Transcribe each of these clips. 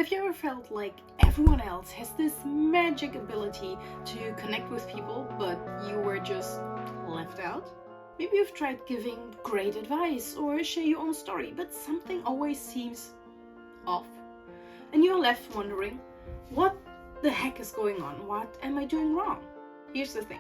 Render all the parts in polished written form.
Have you ever felt like everyone else has this magic ability to connect with people, but you were just left out? Maybe you've tried giving great advice or share your own story, but something always seems off. And you're left wondering, what the heck is going on? What am I doing wrong? Here's the thing.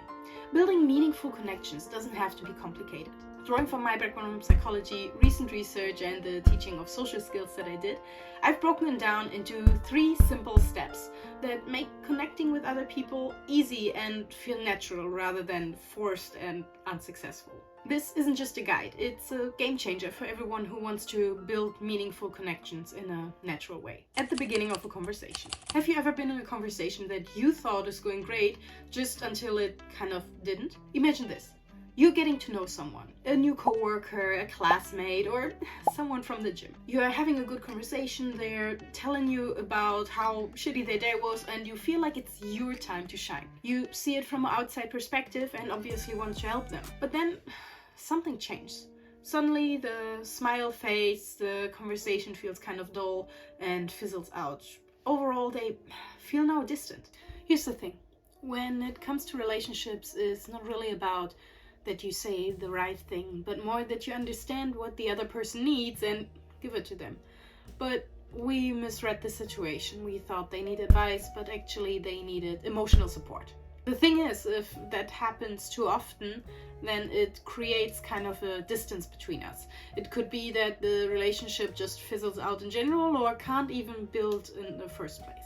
Building meaningful connections doesn't have to be complicated. Drawing from my background in psychology, recent research, and the teaching of social skills that I did, I've broken it down into 3 simple steps that make connecting with other people easy and feel natural rather than forced and unsuccessful. This isn't just a guide, it's a game changer for everyone who wants to build meaningful connections in a natural way. At the beginning of a conversation. Have you ever been in a conversation that you thought is going great just until it kind of didn't? Imagine this. You're getting to know someone, a new coworker, a classmate, or someone from the gym. You are having a good conversation, they're telling you about how shitty their day was, and you feel like it's your time to shine. You see it from an outside perspective and obviously want to help them. But then something changes. Suddenly the smile fades, the conversation feels kind of dull and fizzles out. Overall, they feel now distant. Here's the thing. When it comes to relationships, it's not really about that you say the right thing, but more that you understand what the other person needs and give it to them. But we misread the situation. We thought they needed advice, but actually they needed emotional support. The thing is, if that happens too often, then it creates kind of a distance between us. It could be that the relationship just fizzles out in general or can't even build in the first place.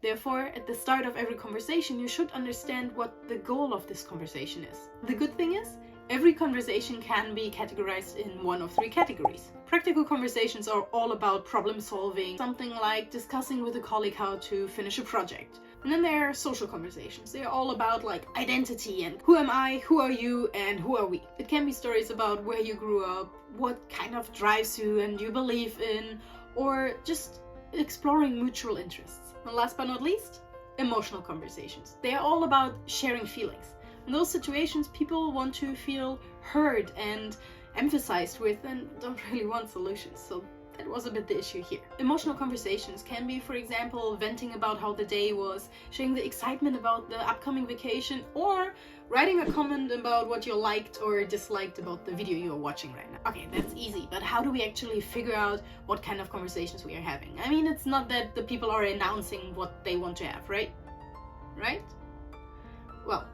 Therefore, at the start of every conversation, you should understand what the goal of this conversation is. The good thing is, every conversation can be categorized in one of 3 categories. Practical conversations are all about problem solving, something like discussing with a colleague how to finish a project. And then there are social conversations. They're all about like identity and who am I, who are you, and who are we. It can be stories about where you grew up, what kind of drives you and you believe in, or just exploring mutual interests. And last but not least, emotional conversations. They are all about sharing feelings. In those situations, people want to feel heard and emphasized with and don't really want solutions. So that was a bit the issue here. Emotional conversations can be, for example, venting about how the day was, sharing the excitement about the upcoming vacation, or writing a comment about what you liked or disliked about the video you're watching right now. Okay, that's easy, but how do we actually figure out what kind of conversations we are having? I mean, it's not that the people are announcing what they want to have, right? Right? Well,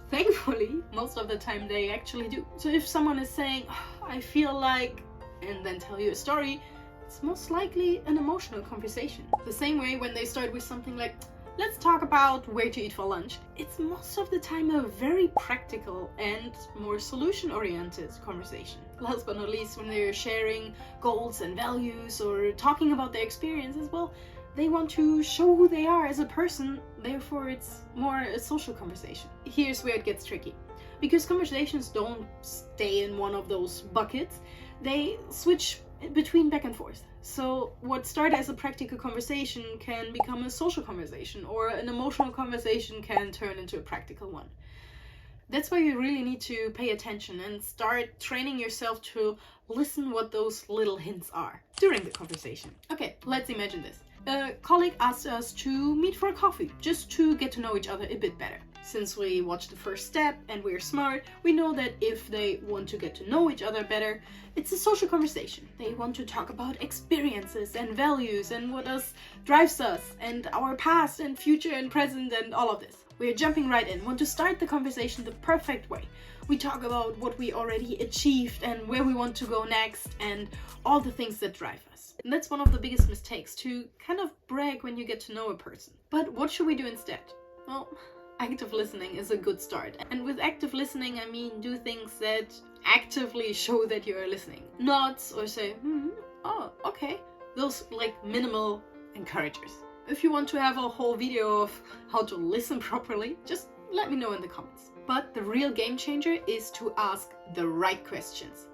thankfully, most of the time they actually do. So if someone is saying, oh, I feel like, and then tell you a story, it's most likely an emotional conversation. The same way when they start with something like, let's talk about where to eat for lunch, it's most of the time a very practical and more solution-oriented conversation. Last but not least, when they're sharing goals and values or talking about their experiences, well, they want to show who they are as a person, therefore it's more a social conversation. Here's where it gets tricky. Because conversations don't stay in one of those buckets, they switch between back and forth. So what started as a practical conversation can become a social conversation, or an emotional conversation can turn into a practical one. That's why you really need to pay attention and start training yourself to listen what those little hints are during the conversation. Okay, let's imagine this. A colleague asked us to meet for a coffee, just to get to know each other a bit better. Since we watched the first step and we're smart, we know that if they want to get to know each other better, it's a social conversation. They want to talk about experiences and values and what else drives us and our past and future and present and all of this. We're jumping right in, want to start the conversation the perfect way. We talk about what we already achieved and where we want to go next and all the things that drive us. And that's one of the biggest mistakes, to kind of brag when you get to know a person. But what should we do instead? Well, active listening is a good start. And with active listening, I mean do things that actively show that you are listening. Nods or say, oh, okay. Those like minimal encouragers. If you want to have a whole video of how to listen properly, just let me know in the comments. But the real game changer is to ask the right questions.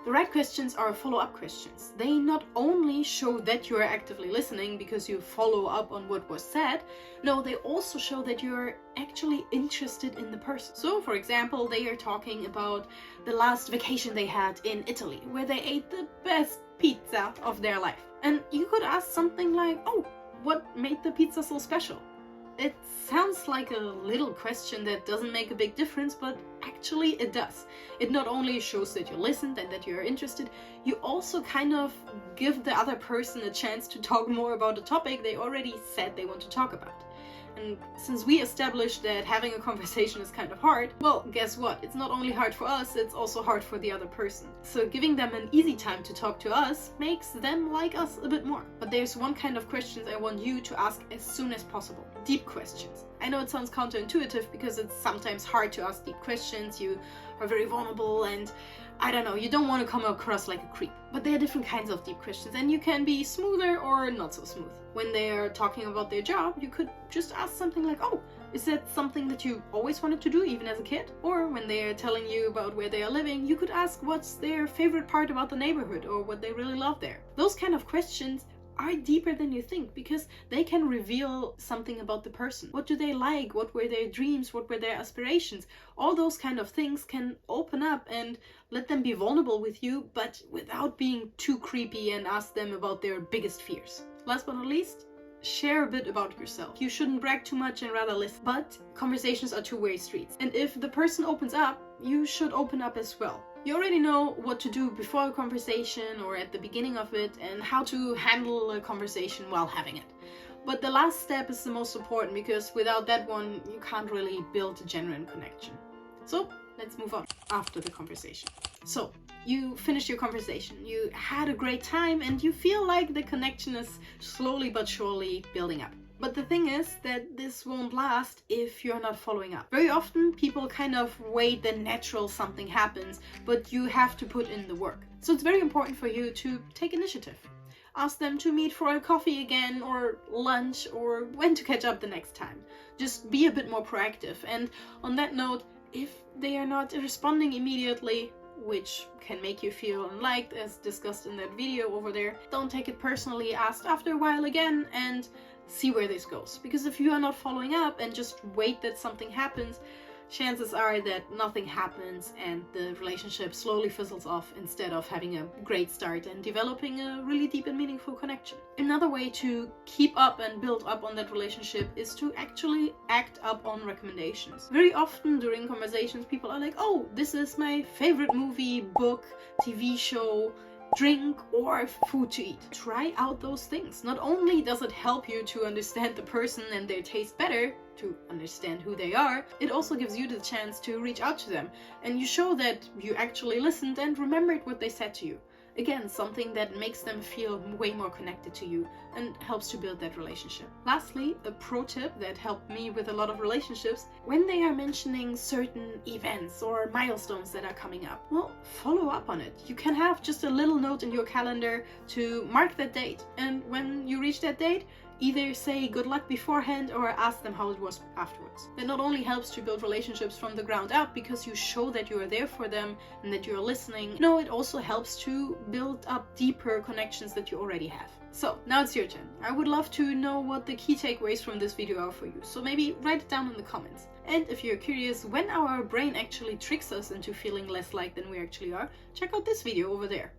The right questions are follow-up questions. They not only show that you are actively listening because you follow up on what was said, no, they also show that you are actually interested in the person. So, for example, they are talking about the last vacation they had in Italy, where they ate the best pizza of their life. And you could ask something like, oh, what made the pizza so special? It sounds like a little question that doesn't make a big difference, but actually it does. It not only shows that you listened and that you're interested, you also kind of give the other person a chance to talk more about the topic they already said they want to talk about. And since we established that having a conversation is kind of hard, well, guess what? It's not only hard for us, it's also hard for the other person. So giving them an easy time to talk to us makes them like us a bit more. But there's one kind of questions I want you to ask as soon as possible. Deep questions. I know it sounds counterintuitive because it's sometimes hard to ask deep questions. You are very vulnerable and I don't know, you don't want to come across like a creep. But there are different kinds of deep questions and you can be smoother or not so smooth. When they are talking about their job, you could just ask something like, oh, is that something that you always wanted to do even as a kid? Or when they are telling you about where they are living, you could ask what's their favorite part about the neighborhood or what they really love there. Those kind of questions are deeper than you think because they can reveal something about the person. What do they like? What were their dreams? What were their aspirations? All those kind of things can open up and let them be vulnerable with you, but without being too creepy, and ask them about their biggest fears. Last but not least, share a bit about yourself. You shouldn't brag too much and rather listen. But conversations are two-way streets. And if the person opens up, you should open up as well. You already know what to do before a conversation or at the beginning of it and how to handle a conversation while having it. But the last step is the most important because without that one, you can't really build a genuine connection. So let's move on after the conversation. So you finished your conversation, you had a great time and you feel like the connection is slowly but surely building up. But the thing is that this won't last if you're not following up. Very often people kind of wait the natural something happens, but you have to put in the work. So it's very important for you to take initiative. Ask them to meet for a coffee again or lunch or when to catch up the next time. Just be a bit more proactive. And on that note, if they are not responding immediately, which can make you feel unliked as discussed in that video over there, don't take it personally. Ask after a while again and see where this goes. Because if you are not following up and just wait that something happens, chances are that nothing happens and the relationship slowly fizzles off instead of having a great start and developing a really deep and meaningful connection. Another way to keep up and build up on that relationship is to actually act up on recommendations. Very often during conversations, people are like, oh, this is my favorite movie, book, TV show, drink or food to eat. Try out those things. Not only does it help you to understand the person and their taste better, to understand who they are, it also gives you the chance to reach out to them and you show that you actually listened and remembered what they said to you. Again, something that makes them feel way more connected to you and helps to build that relationship. Lastly, a pro tip that helped me with a lot of relationships: when they are mentioning certain events or milestones that are coming up, well, follow up on it. You can have just a little note in your calendar to mark that date, and when you reach that date, either say good luck beforehand or ask them how it was afterwards. That not only helps to build relationships from the ground up because you show that you are there for them and that you're listening. No, it also helps to build up deeper connections that you already have. So now it's your turn. I would love to know what the key takeaways from this video are for you. So maybe write it down in the comments. And if you're curious when our brain actually tricks us into feeling less like than we actually are, check out this video over there.